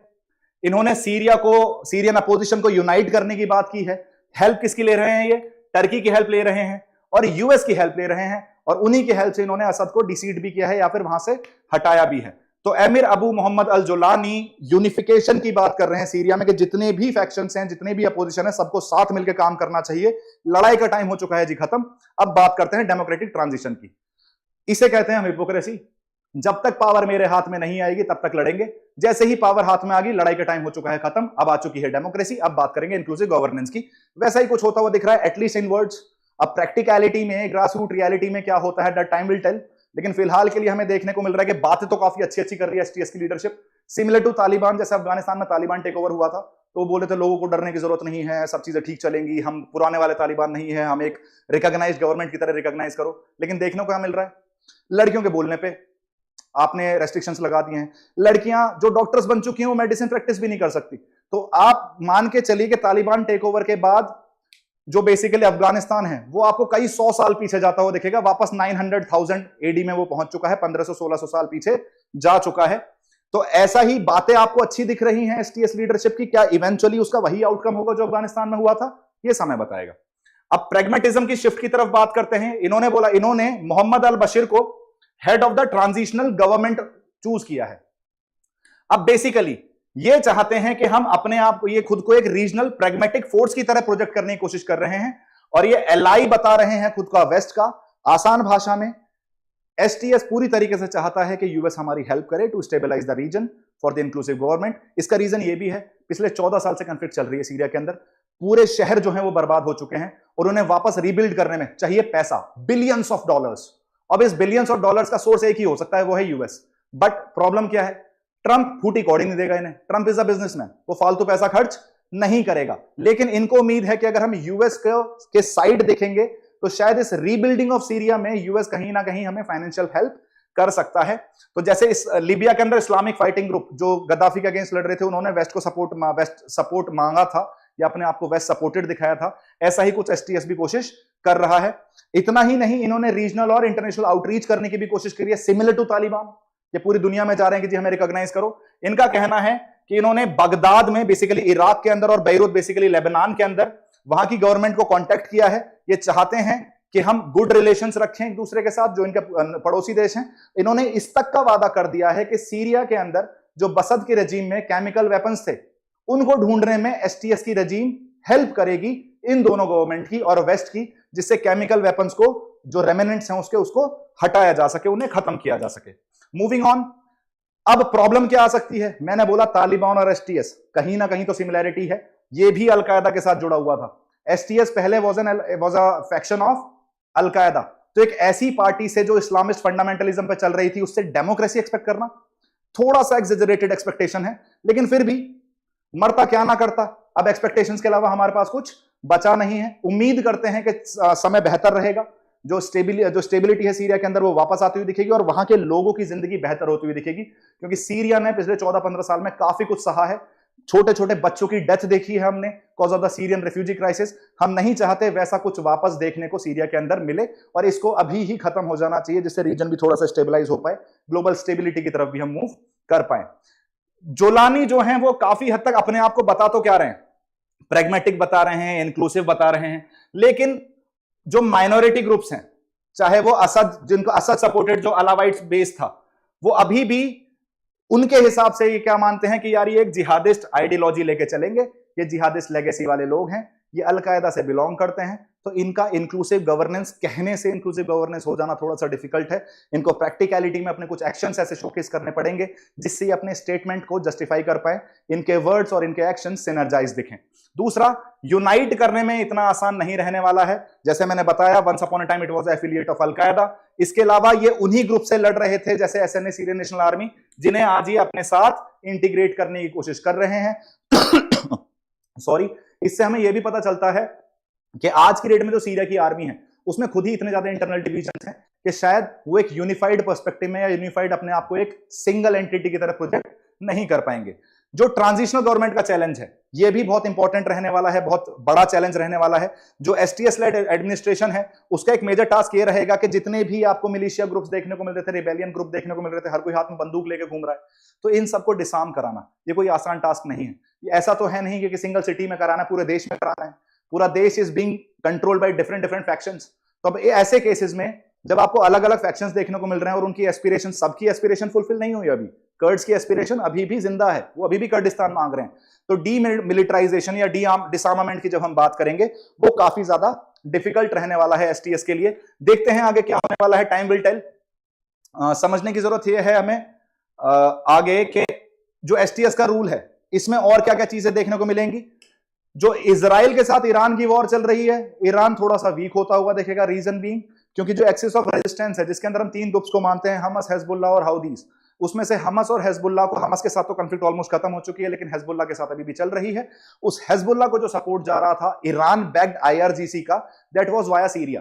इन्होंने सीरियन अपोजिशन को यूनाइट करने की बात की है। हेल्प किसकी ले रहे हैं? ये टर्की की हेल्प ले रहे हैं और यूएस की हेल्प ले रहे हैं, और उन्हीं की हेल्प से इन्होंने असद को डिसीड भी किया है या फिर वहां से हटाया भी है। तो एमिर अबू मोहम्मद अल जोलानी यूनिफिकेशन की बात कर रहे हैं सीरिया में कि जितने भी फैक्शंस हैं, जितने भी अपोजिशन है, सबको साथ मिलकर काम करना चाहिए, लड़ाई का टाइम हो चुका है जी खत्म। अब बात करते हैं डेमोक्रेटिक ट्रांजिशन की। इसे कहते हैं हम हिपोक्रेसी। जब तक पावर मेरे हाथ में नहीं आएगी तब तक लड़ेंगे, जैसे ही पावर हाथ में आ गई, लड़ाई का टाइम हो चुका है खत्म, अब आ चुकी है डेमोक्रेसी, अब बात करेंगे इंक्लूसिव गवर्नेंस की। वैसा ही कुछ होता हुआ दिख रहा है, एटलीस्ट इन वर्ड्स। अब प्रैक्टिकलिटी में, ग्रास रूट रियलिटी में क्या होता है, दैट टाइम विल टेल। लेकिन फिलहाल के लिए हमें देखने को मिल रहा है कि बातें तो काफी अच्छी अच्छी कर रही है एसटीएस की लीडरशिप, सिमिलर टू तालिबान। जैसे अफगानिस्तान में तालिबान टेक ओवर हुआ था तो बोले थे लोगों को डरने की जरूरत नहीं है, सब चीजें ठीक चलेंगी, हम पुराने वाले तालिबान नहीं है, हम एक रिकॉग्नाइज्ड गवर्नमेंट की तरह रिकॉग्नाइज करो। लेकिन देखने को क्या मिल रहा है, लड़कियों के बोलने पे आपने रेस्ट्रिक्शंस लगा दिए हैं। लड़कियां जो डॉक्टर्स बन चुकी हैं वो मेडिसिन प्रैक्टिस भी नहीं कर सकती। तो आप मान के चलिए कि तालिबान टेक ओवर के बाद जो बेसिकली अफगानिस्तान है वो आपको कई 100 साल पीछे जाता हुआ दिखेगा, वापस 900,000 एडी में वो पहुंच चुका है, 1500-1600 साल पीछे जा चुका है। तो ऐसा ही बातें आपको अच्छी दिख रही हैं एसटीएस लीडरशिप की, क्या इवेंचुअली उसका वही आउटकम होगा जो अफगानिस्तान में हुआ था, ये समय बताएगा। अब प्रेगमेटिज्म की शिफ्ट की तरफ बात करते हैं। इन्होंने बोला, इन्होंने मोहम्मद अल बशीर को head of the transitional government choose किया है। अब बेसिकली ये चाहते हैं कि हम अपने आप को, ये खुद को एक रीजनल प्रैग्मेटिक फोर्स की तरह प्रोजेक्ट करने की कोशिश कर रहे हैं, और ये एलाई बता रहे हैं खुद का वेस्ट का। आसान भाषा में एसटीएस पूरी तरीके से चाहता है कि यूएस हमारी हेल्प करे to stabilise the region for the inclusive government. इसका रीजन ये भी है, पिछले 14 साल से कंफ्लिक्ट चल रही है सीरिया के अंदर, पूरे शहर जो हैं वो बर्बाद हो चुके हैं, और उन्हें वापस रीबिल्ड करने में चाहिए पैसा, बिलियंस ऑफ डॉलर्स। अब इस बिलियंस ऑफ डॉलर्स का सोर्स एक ही हो सकता है, वो है यूएस। बट प्रॉब्लम क्या है, ट्रंप फूटी कौड़ी नहीं देगा इन्हें। ट्रंप इज अ बिजनेसमैन, वो फालतू पैसा खर्च नहीं करेगा। लेकिन इनको उम्मीद है कि अगर हम यूएस के साइड देखेंगे तो शायद इस रीबिल्डिंग ऑफ सीरिया में यूएस कहीं ना कहीं हमें फाइनेंशियल हेल्प कर सकता है। तो जैसे इस लीबिया के अंदर इस्लामिक फाइटिंग ग्रुप जो गद्दाफी के अगेंस्ट लड़ रहे थे, उन्होंने वेस्ट सपोर्ट मांगा था या अपने आप को वेस्ट सपोर्टेड दिखाया था, ऐसा ही कुछ एसटीएस भी कोशिश कर रहा है। इतना ही नहीं, इन्होंने रीजनल और इंटरनेशनल आउटरीच करने की भी कोशिश करी है, सिमिलर टू तालिबान। ये पूरी दुनिया में जा रहे हैं कि जी हमें रिकॉग्नाइज करो। इनका कहना है कि इन्होंने बगदाद में, बेसिकली इराक के अंदर, और बेरूत बेसिकली लेबनान के अंदर, वहां की गवर्नमेंट को कांटेक्ट किया है। ये चाहते हैं कि हम गुड रिलेशंस रखें एक दूसरे के साथ, जो इनके पड़ोसी देश हैं। इन्होंने इस तक का वादा कर दिया है कि सीरिया के अंदर जो बसद के रजीम में केमिकल वेपन्स थे, उनको ढूंढने में एसटीएस की रजीम हेल्प करेगी, इन दोनों गवर्नमेंट की और वेस्ट की, जिससे केमिकल वेपन्स को, जो रेमिनेंट्स हैं उसको हटाया जा सके, उन्हें खत्म किया जा सके। मूविंग ऑन, अब प्रॉब्लम क्या आ सकती है? मैंने बोला तालिबान और एसटीएस कहीं ना कहीं तो सिमिलैरिटी है, ये भी अलकायदा के साथ जुड़ा हुआ था। एसटीएस पहले was a faction of al-Qaeda. तो एक ऐसी पार्टी से जो इस्लामिस्ट फंडामेंटलिज्म पे चल रही थी, उससे डेमोक्रेसी एक्सपेक्ट करना थोड़ा सा एक्सेजरेटेड एक्सपेक्टेशन है, लेकिन फिर भी मरता क्या ना करता। अब एक्सपेक्टेशंस के अलावा हमारे पास कुछ बचा नहीं है। उम्मीद करते हैं कि समय बेहतर रहेगा, जो स्टेबिलिटी है सीरिया के अंदर वो वापस आती हुई दिखेगी, और वहां के लोगों की जिंदगी बेहतर होती हुई दिखेगी, क्योंकि सीरिया ने पिछले 14-15 साल में काफी कुछ सहा है। छोटे छोटे बच्चों की डेथ देखी है हमने cause of the Syrian refugee crisis. हम नहीं चाहते वैसा कुछ वापस देखने को सीरिया के अंदर मिले, और इसको अभी ही खत्म हो जाना चाहिए, जिससे रीजन भी थोड़ा सा स्टेबलाइज हो पाए, ग्लोबल स्टेबिलिटी की तरफ भी हम मूव कर पाए। जोलानी जो हैं वो काफी हद तक अपने आप को बता तो क्या रहे हैं, प्रैग्मेटिक बता रहे हैं, इंक्लूसिव बता रहे हैं, लेकिन जो माइनॉरिटी ग्रुप्स हैं, चाहे वो असद, जिनको असद सपोर्टेड जो अलावाइट्स बेस था, वो अभी भी उनके हिसाब से ये क्या मानते हैं कि यार ये एक जिहादिस्ट आइडियोलॉजी लेके चलेंगे, ये जिहादिस्ट लेगेसी वाले लोग हैं, ये अलकायदा से बिलोंग करते हैं, तो इनका इंक्लूसिव गवर्नेंस, कहने से इंक्लूसिव गवर्नेंस हो जाना थोड़ा सा डिफिकल्ट है। इनको प्रैक्टिकलिटी में अपने कुछ एक्शंस ऐसे शोकेस करने पड़ेंगे जिससे ये अपने स्टेटमेंट को जस्टिफाई कर पाए, इनके वर्ड्स और इनके एक्शंस सिनर्जाइज दिखें। दूसरा, यूनाइट करने में इतना आसान नहीं रहने वाला है। जैसे मैंने बताया, once upon a time it was affiliate of al-Qaeda. इसके अलावा ये उन्हीं ग्रुप से लड़ रहे थे जैसे एसएनए, सीरियन नेशनल आर्मी, जिन्हें आज ये अपने साथ इंटीग्रेट करने की कोशिश कर रहे हैं। सॉरी, इससे हमें यह भी पता चलता है कि आज की डेट में जो सीरिया की आर्मी है उसमें खुद ही इतने ज्यादा इंटरनल डिवीजन हैं कि शायद वो एक यूनिफाइड पर्सपेक्टिव में या यूनिफाइड अपने आप को एक सिंगल एंटिटी की तरह प्रोजेक्ट नहीं कर पाएंगे। जो ट्रांजिशनल गवर्नमेंट का चैलेंज है ये भी बहुत इंपॉर्टेंट रहने वाला है, बहुत बड़ा चैलेंज रहने वाला है। जो एसटीएस लेड एडमिनिस्ट्रेशन है उसका एक मेजर टास्क ये रहेगा कि जितने भी आपको मिलिशिया ग्रुप्स देखने को मिल रहे थे, रिबेलियन ग्रुप देखने को मिल रहे थे, हर कोई हाथ में बंदूक लेके घूम रहा है, तो इन सबको डिसआर्म कराना ये कोई आसान टास्क नहीं है। ये ऐसा तो है नहीं कि सिंगल सिटी में कराना, पूरे देश में कराना है। पूरा देश is being controlled by different factions. तो अब ऐसे केसेस में जब आपको अलग अलग फैक्शंस देखने को मिल रहे हैं और उनकी एस्पिरेशन, सबकी एस्पिरेशन फुलफिल नहीं हुई, अभी कर्ड्स की एस्पिरेशन अभी भी जिंदा है, वो अभी भी कर्डिस्तान मांग रहे हैं। तो डीमिलिटराइजेशन या डिसआर्मामेंट की जब हम बात करेंगे वो काफी ज्यादा डिफिकल्ट रहने वाला है एसटीएस के लिए। देखते हैं आगे क्या होने वाला है, टाइम विल टेल। समझने की जरूरत यह है हमें आगे के जो एसटीएस का रूल है इसमें और क्या क्या चीजें देखने को मिलेंगी। जो इजराइल के साथ ईरान की वॉर चल रही है, ईरान थोड़ा सा वीक होता हुआ दिखेगा। रीजन बीइंग क्योंकि जो एक्सिस ऑफ रेजिस्टेंस है जिसके अंदर हम तीन ग्रुप्स को मानते हैं, हमास, हेजबुल्लाह और हाउदीज, उसमें से हमास और हेजबुल्लाह को, हमास के साथ तो कॉन्फ्लिक्ट ऑलमोस्ट खत्म हो चुकी है लेकिन हेजबुल्लाह के साथ अभी भी चल रही है। उस हेजबुल्लाह को जो सपोर्ट जा रहा था ईरान बैक्ड आईआरजीसी का, दैट वाज वाया सीरिया,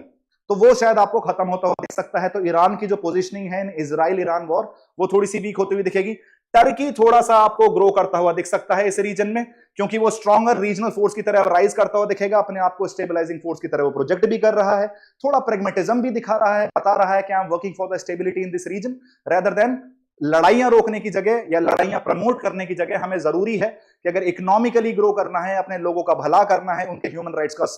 तो वो शायद आपको खत्म होता हुआ दिख सकता है। तो ईरान की जो पोजीशनिंग है इन इजराइल ईरान वॉर वो थोड़ी सी वीक होती हुई दिखेगी। टर्की थोड़ा सा आपको ग्रो करता हुआ दिख सकता है इस रीजन में, क्योंकि वो स्ट्रॉन्गर रीजनल फोर्स की तरह राइज करता हुआ दिखेगा, अपने आप को स्टेबलाइजिंग फोर्स की तरह वो प्रोजेक्ट भी कर रहा है, थोड़ा प्रेगमेटिज्म भी दिखा रहा है, बता रहा है कि I am working for the stability in this region rather than लड़ाइयां रोकने की जगह या लड़ाइयां प्रमोट करने की जगह हमें जरूरी है कि अगर इकोनॉमिकली ग्रो करना है, अपने लोगों का भला करना है, उनके ह्यूमन राइट्स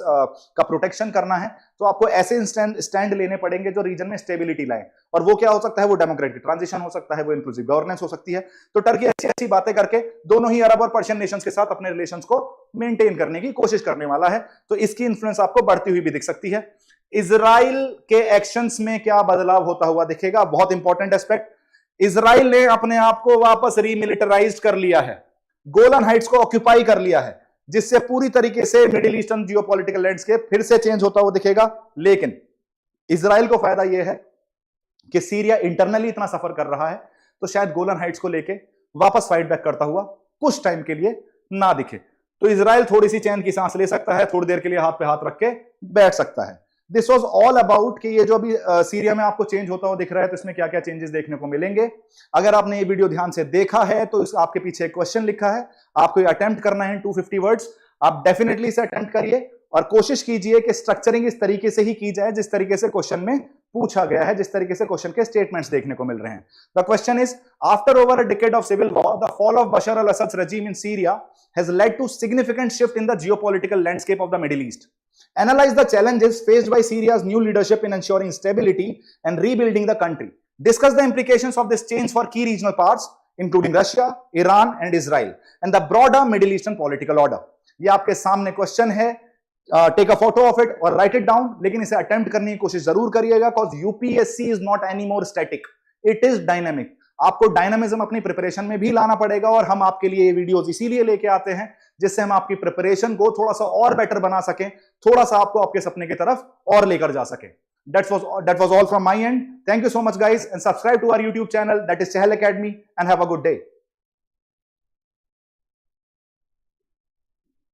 का प्रोटेक्शन करना है, तो आपको ऐसे स्टैंड लेने पड़ेंगे जो रीजन में स्टेबिलिटी लाए। और वो क्या हो सकता है, वो डेमोक्रेटिक ट्रांजिशन हो सकता है, वो इंक्लूसिव गवर्नेंस हो सकती है। तो टर्की अच्छी अच्छी बातें करके दोनों ही अरब और पर्शियन नेशंस के साथ अपने रिलेशंस को मेंटेन करने की कोशिश करने वाला है, तो इसकी इंफ्लुएंस आपको बढ़ती हुई भी दिख सकती है। इजराइल के एक्शंस में क्या बदलाव होता हुआ दिखेगा, बहुत इंपॉर्टेंट एस्पेक्ट। इजराइल ने अपने आप को वापस रीमिलिटराइज कर लिया है, गोलन हाइट्स को ऑक्यूपाई कर लिया है, जिससे पूरी तरीके से मिडिल ईस्टर्न जियोपॉलिटिकल लैंडस्केप फिर से चेंज होता हुआ दिखेगा। लेकिन इजराइल को फायदा यह है कि सीरिया इंटरनली इतना सफर कर रहा है, तो शायद गोलन हाइट्स को लेके वापस फाइट बैक करता हुआ कुछ टाइम के लिए ना दिखे। तो इजराइल थोड़ी सी चैन की सांस ले सकता है, थोड़ी देर के लिए हाथ पे हाथ रख के बैठ सकता है। दिस वॉज ऑल अबाउट कि ये जो अभी सीरिया में आपको चेंज होता हुआ दिख रहा है, तो इसमें क्या क्या चेंजेस देखने को मिलेंगे। अगर आपने ये वीडियो ध्यान से देखा है तो इस आपके पीछे एक क्वेश्चन लिखा है, आपको ये अटेम्प्ट करना है 250 वर्ड्स। आप डेफिनेटली इसे अटेम्प्ट करिए और कोशिश कीजिए कि स्ट्रक्चरिंग इस तरीके से ही की जाए जिस तरीके से क्वेश्चन में पूछा गया है, जिस तरीके से क्वेश्चन के स्टेटमेंट्स देखने को मिल रहे हैं। The question is, after over a decade of civil war, the fall of Bashar al Assad's regime in Syria has led to significant shift in the geopolitical landscape of the Middle East. Analyze the challenges faced by Syria's new leadership in ensuring stability and rebuilding the country. Discuss the implications of this change for key regional parts, including Russia, Iran, and Israel, and the broader Middle Eastern political order. ये आपके सामने question है, take a photo of it और write it down, लेकिन इसे attempt करने की कोशिश जरूर करिएगा, because UPSC is not any more static, it is dynamic. आपको डायनामिज्म अपनी प्रिपरेशन में भी लाना पड़ेगा, और हम आपके लिए ये वीडियोस इसीलिए लेके आते हैं जिससे हम आपकी प्रिपरेशन को थोड़ा सा और बेटर बना सकें, थोड़ा सा आपको आपके सपने की तरफ और लेकर जा सके। That was all from my end. Thank you so much guys, and subscribe to our YouTube channel, that is Chahal Academy, and have a good day.